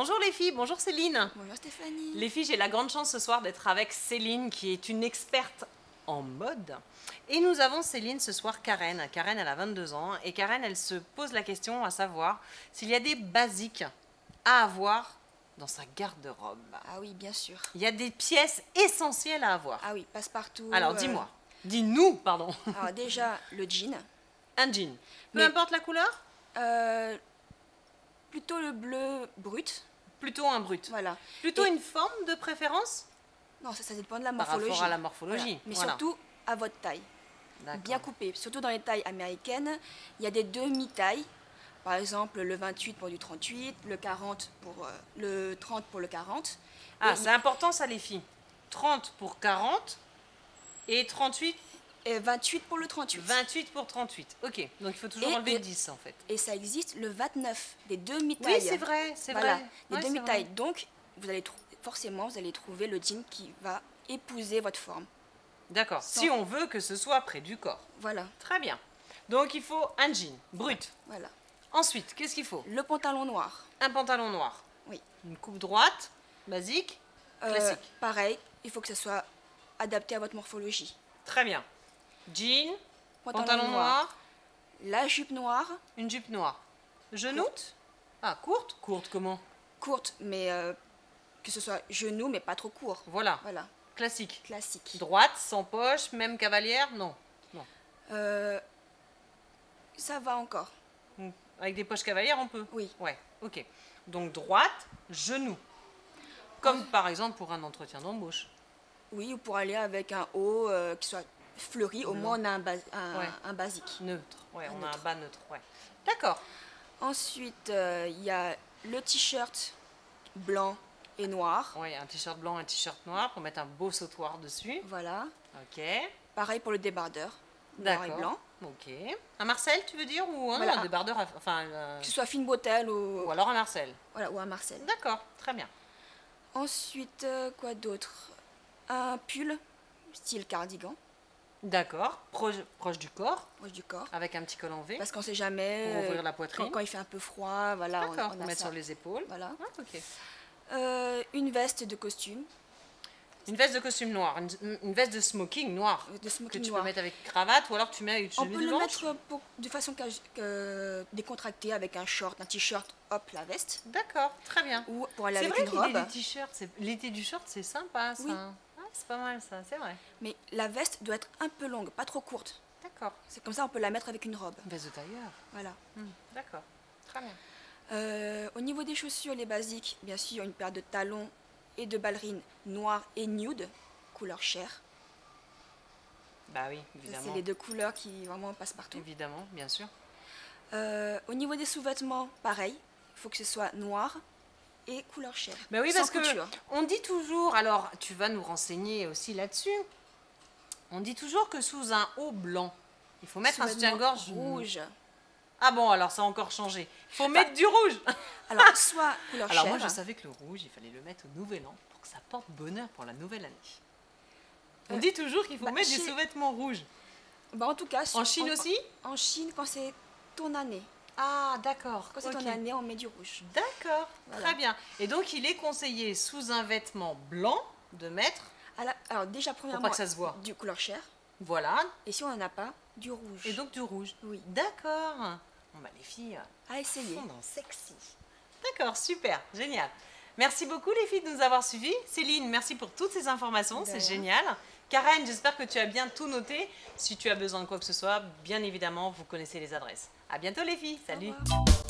Bonjour les filles, bonjour Céline. Bonjour Stéphanie. Les filles, j'ai la grande chance ce soir d'être avec Céline qui est une experte en mode. Et nous avons Céline ce soir Karen. Karen, elle a 22 ans et Karen, elle se pose la question à savoir s'il y a des basiques à avoir dans sa garde-robe. Ah oui, bien sûr. Il y a des pièces essentielles à avoir. Ah oui, passe-partout. Alors dis-moi, dis-nous, pardon. Alors déjà, le jean. Un jean, peu Mais- importe la couleur, Plutôt le bleu brut. plutôt un brut. Voilà. Plutôt Et- une forme de préférence Non, ça dépend de la par morphologie. rapport à la morphologie. Voilà. Mais Voilà. surtout à votre taille. D'accord. Bien coupé. Surtout dans les tailles américaines, il y a des demi-tailles. Par exemple, le 28 pour du 38, le 40 pour le 30 pour le 40. Ah, Et- c'est important ça les filles. 30 pour 40 et 38, Et 28 pour le 38. 28 pour 38. Ok, donc il faut toujours Et- enlever et- 10 en fait. Et ça existe le 29, des demi-tailles. Oui, c'est vrai, c'est Voilà, vrai. les Ouais, c'est demi-tailles. vrai. Donc, forcément, vous allez trouver le jean qui va épouser votre forme. D'accord, Sans- si on veut que ce soit près du corps. Voilà, Très bien. Donc il faut un jean brut. voilà. Ensuite, qu'est-ce qu'il faut? Le pantalon noir. Un pantalon noir. Oui. Une coupe droite, basique, classique. Pareil, il faut que ce soit adapté à votre morphologie. Très bien. Jean, pantalon noir, La jupe noire, une jupe noire. Genoute? Ah, courte? Courte comment? courte, mais que ce soit genou, mais pas trop court. Voilà, Voilà, classique. classique. Droite, sans poche, même cavalière? Non. Non. Ça va encore. Avec des poches cavalières, on peut? Oui. Ouais, ok. Donc droite, genou. Comme par exemple pour un entretien d'embauche. Oui, ou pour aller avec un haut qui soit fleuri, au moins on a Ouais. un basique. Neutre. Ouais, Un on a un neutre. bas neutre. Ouais. D'accord. Ensuite, il y a le t-shirt blanc et noir. Ouais, un t-shirt blanc, un t-shirt noir pour mettre un beau sautoir dessus. Voilà. Ok. Pareil pour le débardeur. Noir et D'accord. blanc. Ok. Un Marcel, tu veux dire? Ou Voilà. un débardeur, enfin, Que ce soit fine bretelle ou alors un Marcel. voilà, ou un Marcel. D'accord, très bien. Ensuite, quoi d'autre? Un pull style cardigan, D'accord. Proche du corps, proche du corps. avec un petit col en V Parce qu'on sait jamais. pour ouvrir la poitrine. Quand il fait un peu froid, voilà, D'accord, on pour a mettre ça. sur les épaules. Voilà. Ah, ok. Une veste de costume, Une veste de costume noire, une veste de smoking noire. de Que smoking tu noir. peux mettre avec cravate ou alors tu mets avec On chemise peut le blanche. mettre de façon décontractée avec un short, un t-shirt, hop, la veste. D'accord, très bien. Ou pour aller C'est avec vrai une l'idée robe. du t-shirt, l'idée du short c'est sympa ça. Oui. Ah, c'est pas mal ça, c'est vrai. Mais la veste doit être un peu longue, pas trop courte. D'accord. C'est comme ça on peut la mettre avec une robe. Une veste de tailleur. Voilà. D'accord, très bien. Au niveau des chaussures, les basiques, bien sûr, une paire de talons et de ballerines noires et nude, couleur chair. Bah oui, Ça, évidemment. c'est les deux couleurs qui vraiment passent partout. Évidemment, bien sûr. Au niveau des sous-vêtements, pareil, il faut que ce soit noir et couleur chair. Bah oui, sans parce que couture. on dit toujours, alors tu vas nous renseigner aussi là-dessus, on dit toujours que sous un haut blanc, il faut mettre un Sous-vêtements soutien-gorge rouge. Ah bon, alors ça a encore changé. Il faut mettre du rouge. Alors, soit couleur Alors chair. moi je savais que le rouge, il fallait le mettre au nouvel an pour que ça porte bonheur pour la nouvelle année. On dit toujours qu'il faut bah, mettre des chez- sous-vêtements rouges. Bah, en tout cas, En Chine aussi? En Chine, quand c'est ton année. Ah d'accord. Quand c'est ok. ton année, on met du rouge. D'accord, Voilà. très bien. Et donc il est conseillé sous un vêtement blanc de mettre, Alors, déjà, premièrement, que ça se voit. du couleur chair. voilà, Et si on n'en a pas, du rouge. et donc du rouge. Oui. D'accord. Bon bah les filles, À essayer. font dans sexy. D'accord, super, génial. Merci beaucoup les filles de nous avoir suivis. Céline, merci pour toutes ces informations, De c'est rien. génial. Karen, j'espère que tu as bien tout noté. Si tu as besoin de quoi que ce soit, bien évidemment, vous connaissez les adresses. À bientôt les filles, Au salut. revoir.